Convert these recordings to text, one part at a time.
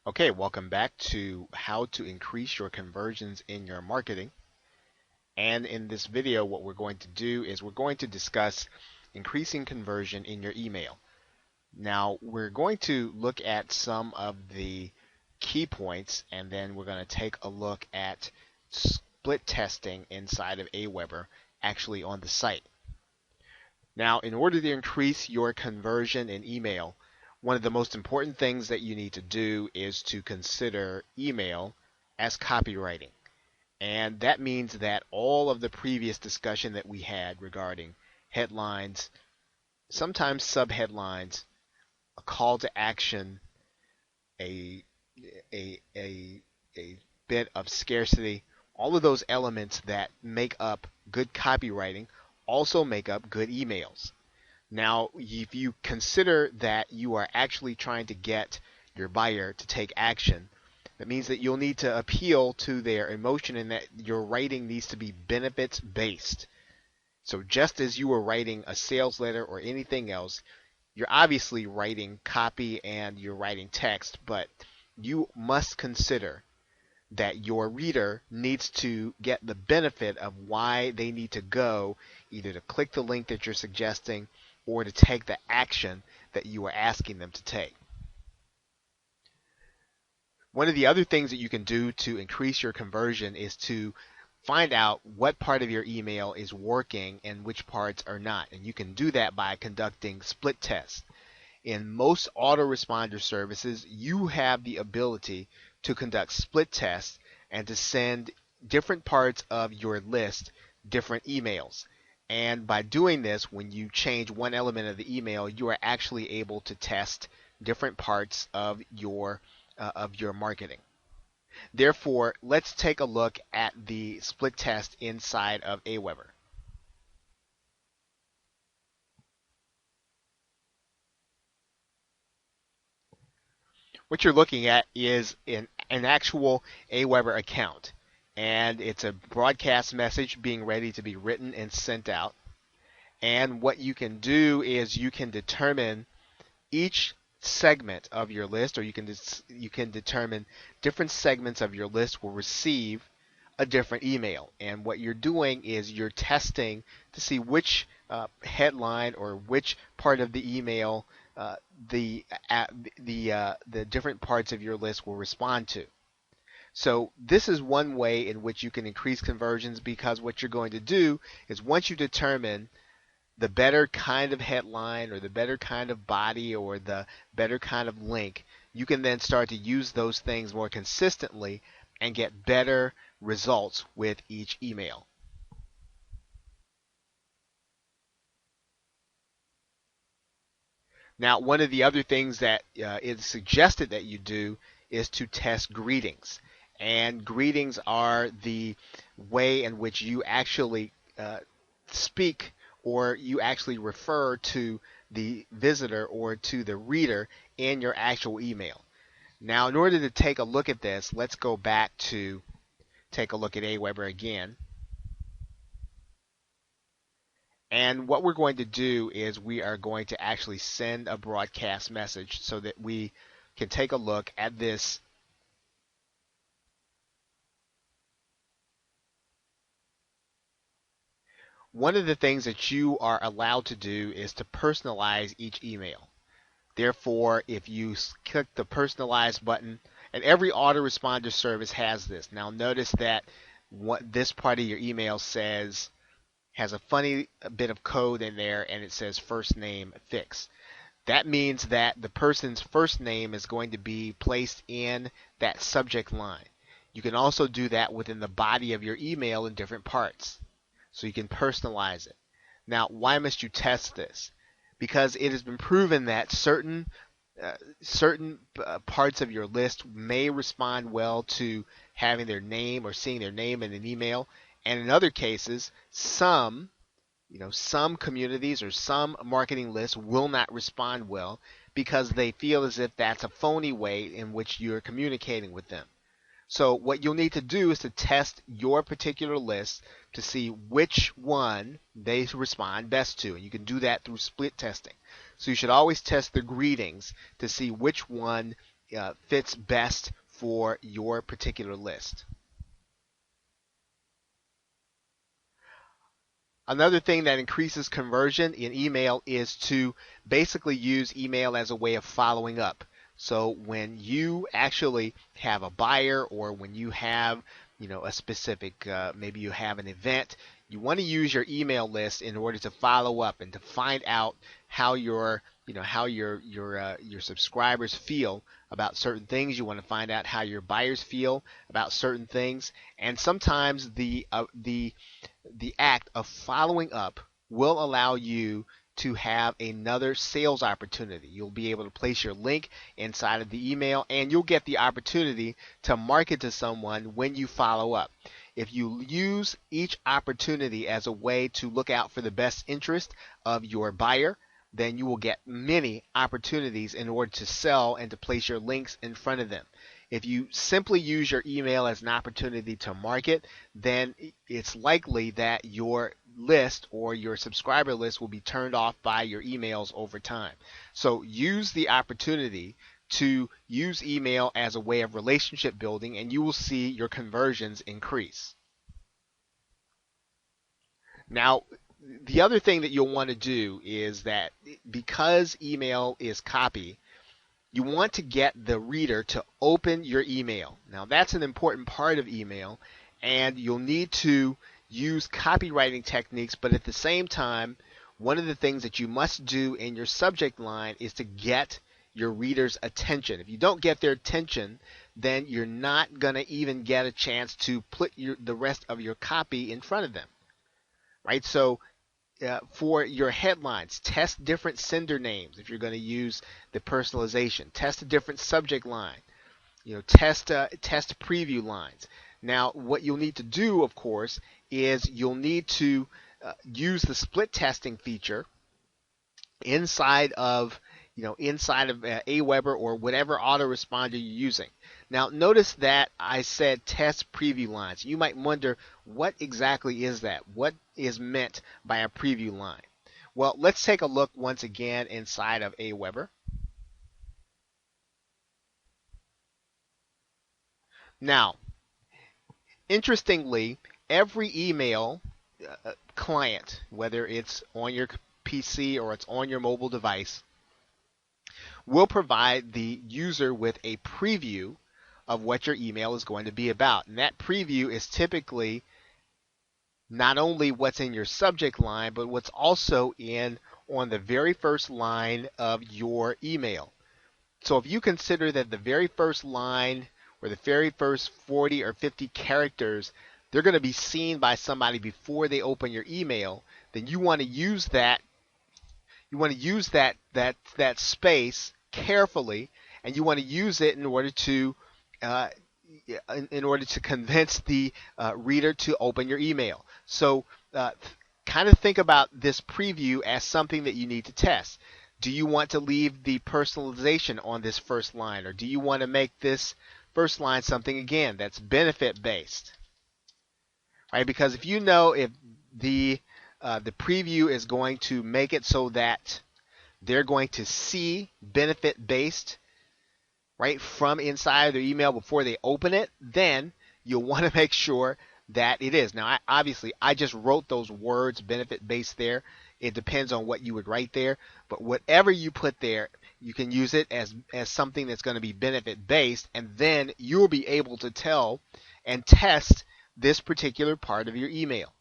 Okay, welcome back to how to increase your conversions in your marketing. And in this video, what we're going to do is we're going to discuss increasing conversion in your email. Now, we're going to look at some of the key points, and then we're going to take a look at split testing inside of Aweber, actually on the site. Now, in order to increase your conversion in email, one of the most important things that you need to do is to consider email as copywriting. And that means that all of the previous discussion that we had regarding headlines, sometimes subheadlines, a call to action, a, a bit of scarcity, all of those elements that make up good copywriting also make up good emails. Now, if you consider that you are actually trying to get your buyer to take action, that means that you'll need to appeal to their emotion and that your writing needs to be benefits based. So just as you were writing a sales letter or anything else, you're obviously writing copy and you're writing text, but you must consider that your reader needs to get the benefit of why they need to go either to click the link that you're suggesting or to take the action that you are asking them to take. One of the other things that you can do to increase your conversion is to find out what part of your email is working and which parts are not. And you can do that by conducting split tests. In most autoresponder services, you have the ability to conduct split tests and to send different parts of your list different emails. And by doing this, when you change one element of the email, you are actually able to test different parts of your marketing. Therefore, let's take a look at the split test inside of Aweber. What you're looking at is an actual Aweber account, and it's a broadcast message being ready to be written and sent out. And what you can do is you can determine each segment of your list, or you can determine different segments of your list will receive a different email. And what you're doing is you're testing to see which headline or which part of the email the different parts of your list will respond to. So this is one way in which you can increase conversions, because what you're going to do is once you determine the better kind of headline or the better kind of body or the better kind of link, you can then start to use those things more consistently and get better results with each email. Now, one of the other things that is suggested that you do is to test greetings. And greetings are the way in which you actually speak or you actually refer to the visitor or to the reader in your actual email. Now, in order to take a look at this, let's go back to take a look at Aweber again. And what we're going to do is we are going to actually send a broadcast message so that we can take a look at this. One of the things that you are allowed to do is to personalize each email. Therefore, if you click the personalize button, and every autoresponder service has this. Now notice that what this part of your email says has a funny bit of code in there, and it says first name fix. That means that the person's first name is going to be placed in that subject line. You can also do that within the body of your email in different parts. So you can personalize it. Now, why must you test this? Because it has been proven that certain parts of your list may respond well to having their name or seeing their name in an email, and in other cases, some communities or some marketing lists will not respond well because they feel as if that's a phony way in which you're communicating with them. So what you'll need to do is to test your particular list to see which one they respond best to. And you can do that through split testing. So you should always test the greetings to see which one fits best for your particular list. Another thing that increases conversion in email is to basically use email as a way of following up. So when you actually have a buyer, or when you have, a specific, maybe you have an event, you want to use your email list in order to follow up and to find out how your subscribers feel about certain things. You want to find out how your buyers feel about certain things, and sometimes the act of following up will allow you to have another sales opportunity. You'll be able to place your link inside of the email, and you'll get the opportunity to market to someone when you follow up. If you use each opportunity as a way to look out for the best interest of your buyer, then you will get many opportunities in order to sell and to place your links in front of them. If you simply use your email as an opportunity to market, then it's likely that your list or your subscriber list will be turned off by your emails over time. So use the opportunity to use email as a way of relationship building, and you will see your conversions increase. Now, the other thing that you'll want to do is that, because email is copy, you want to get the reader to open your email. Now, that's an important part of email, and you'll need to use copywriting techniques, but at the same time, one of the things that you must do in your subject line is to get your reader's attention. If you don't get their attention, then you're not going to even get a chance to put the rest of your copy in front of them. Right? So for your headlines, test different sender names. If you're going to use the personalization, test a different subject line. Test preview lines. Now, what you'll need to do, of course, is you'll need to use the split testing feature inside of Aweber or whatever autoresponder you're using. Now, notice that I said test preview lines. You might wonder, what exactly is that? What is meant by a preview line? Well, let's take a look once again inside of Aweber. Now, interestingly, every email client, whether it's on your PC or it's on your mobile device, will provide the user with a preview of what your email is going to be about. And that preview is typically not only what's in your subject line, but what's also on the very first line of your email. So if you consider that the very first line or the very first 40 or 50 characters, they're going to be seen by somebody before they open your email, then you want to use that space carefully, and you want to use it in order to convince the reader to open your email. So kind of think about this preview as something that you need to test. Do you want to leave the personalization on this first line, or do you want to make this first line something, again, that's benefit based? Right? Because if the preview is going to make it so that they're going to see benefit based right from inside their email before they open it, then you'll want to make sure that it is. Now, obviously, I just wrote those words benefit based there. It depends on what you would write there, but whatever you put there, you can use it as something that's going to be benefit based, and then you'll be able to tell and test this particular part of your email.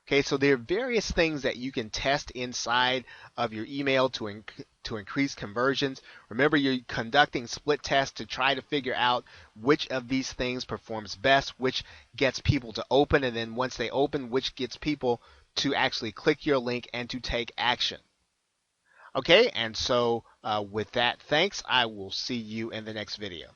Okay, so there are various things that you can test inside of your email to increase conversions. Remember, you're conducting split tests to try to figure out which of these things performs best, which gets people to open, and then once they open, which gets people to actually click your link and to take action. Okay, and so with that, thanks. I will see you in the next video.